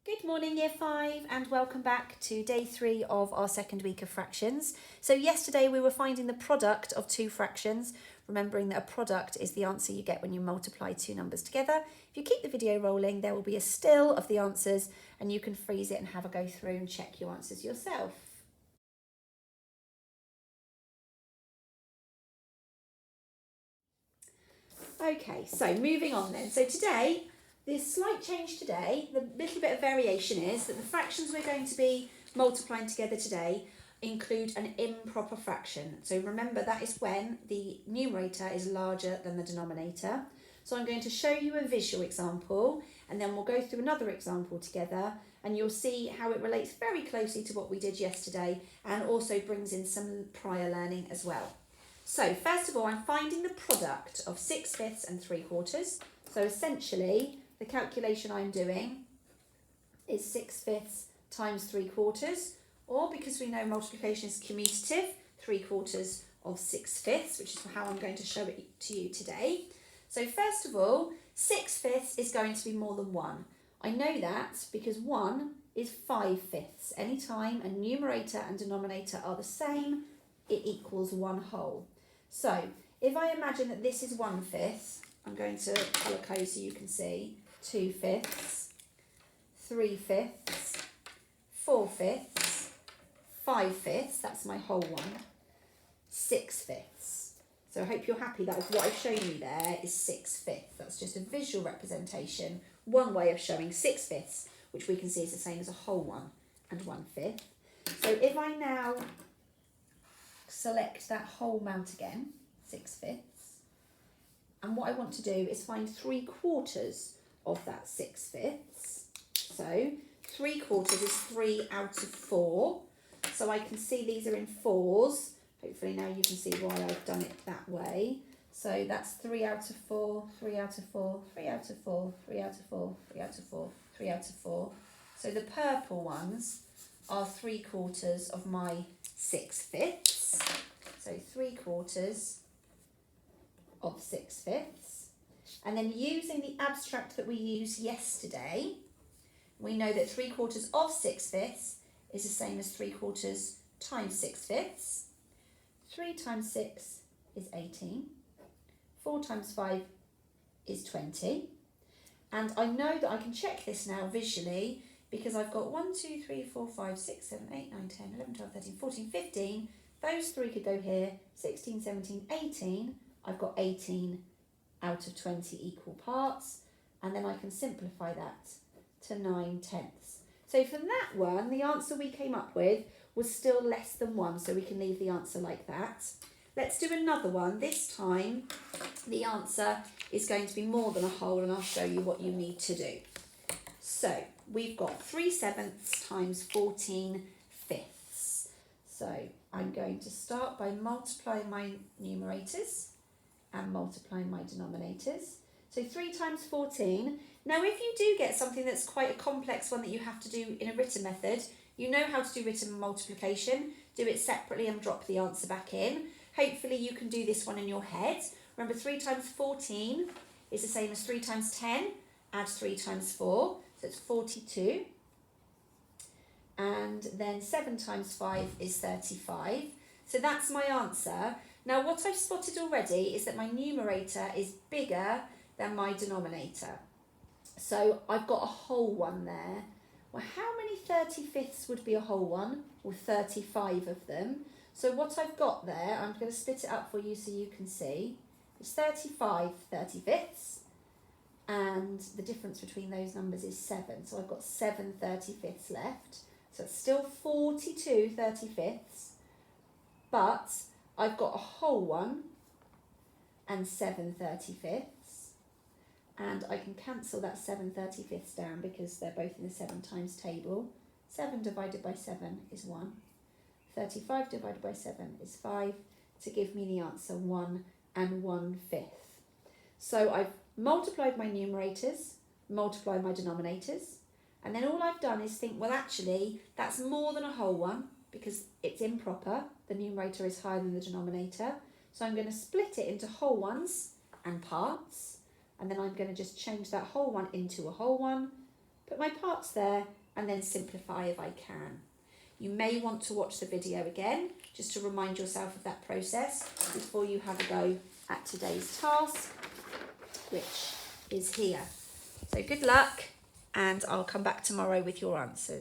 Good morning, Year 5, and welcome back to day 3 of our second week of fractions. So yesterday we were finding the product of two fractions, remembering that a product is the answer you get when you multiply two numbers together. If you keep the video rolling, there will be a still of the answers and you can freeze it and have a go through and check your answers yourself. Okay, so moving on then. So today, the slight change today, the little bit of variation is that the fractions we're going to be multiplying together today include an improper fraction. So remember, that is when the numerator is larger than the denominator. So I'm going to show you a visual example and then we'll go through another example together and you'll see how it relates very closely to what we did yesterday and also brings in some prior learning as well. So first of all, I'm finding the product of 6/5 and 3/4. So essentially, the calculation I'm doing is 6/5 times 3/4, or because we know multiplication is commutative, 3/4 of 6/5, which is how I'm going to show it to you today. So first of all, 6/5 is going to be more than 1. I know that because 1 is 5/5. Anytime a numerator and denominator are the same, it equals 1 whole. So if I imagine that this is 1/5, I'm going to colour code so you can see 2/5, 3/5, 4/5, 5/5, that's my whole one, 6/5. So I hope you're happy that what I've shown you there is 6/5. That's just a visual representation, one way of showing 6/5, which we can see is the same as a whole one and 1/5. So if I now select that whole amount again, 6/5, and what I want to do is find 3/4 of that 6/5. So 3/4 is 3 out of 4. So I can see these are in 4s. Hopefully now you can see why I've done it that way. So that's 3 out of 4, 3 out of 4, 3 out of 4, 3 out of 4, 3 out of 4, 3 out of 4. So the purple ones are 3/4 of my 6/5. So 3/4 of 6/5. And then using the abstract that we used yesterday, we know that 3/4 of 6/5 is the same as 3/4 times 6/5. 3 times 6 is 18. 4 times 5 is 20. And I know that I can check this now visually because I've got 1, 2, 3, 4, 5, 6, 7, 8, 9, 10, 11, 12, 13, 14, 15. Those 3 could go here, 16, 17, 18. I've got 18 out of 20 equal parts. And then I can simplify that to 9/10. So for that one, the answer we came up with was still less than 1. So we can leave the answer like that. Let's do another one. This time, the answer is going to be more than a whole and I'll show you what you need to do. So we've got 3/7 times 14/5. So I'm going to start by multiplying my numerators and multiplying my denominators. So 3 times 14. Now if you do get something that's quite a complex one that you have to do in a written method, you know how to do written multiplication, do it separately and drop the answer back in. Hopefully you can do this one in your head. Remember 3 times 14 is the same as 3 times 10, add 3 times 4, so it's 42. And then 7 times 5 is 35. So that's my answer. Now what I've spotted already is that my numerator is bigger than my denominator. So I've got a whole one there. Well, how many 35ths would be a whole one? Well, 35 of them. So what I've got there, I'm going to split it up for you so you can see. It's 35 35ths. And the difference between those numbers is 7. So I've got 7 35ths left. So it's still 42 35ths. But I've got a whole one and 7 35ths. And I can cancel that 7 35ths down because they're both in the 7 times table. 7 divided by 7 is 1. 35 divided by 7 is 5 to give me the answer 1 and 1/5. So I've multiplied my numerators, multiplied my denominators, and then all I've done is think, well, actually, that's more than a whole one because it's improper. The numerator is higher than the denominator. So I'm going to split it into whole ones and parts. And then I'm going to just change that whole one into a whole one, put my parts there and then simplify if I can. You may want to watch the video again just to remind yourself of that process before you have a go at today's task, which is here. So good luck, and I'll come back tomorrow with your answers.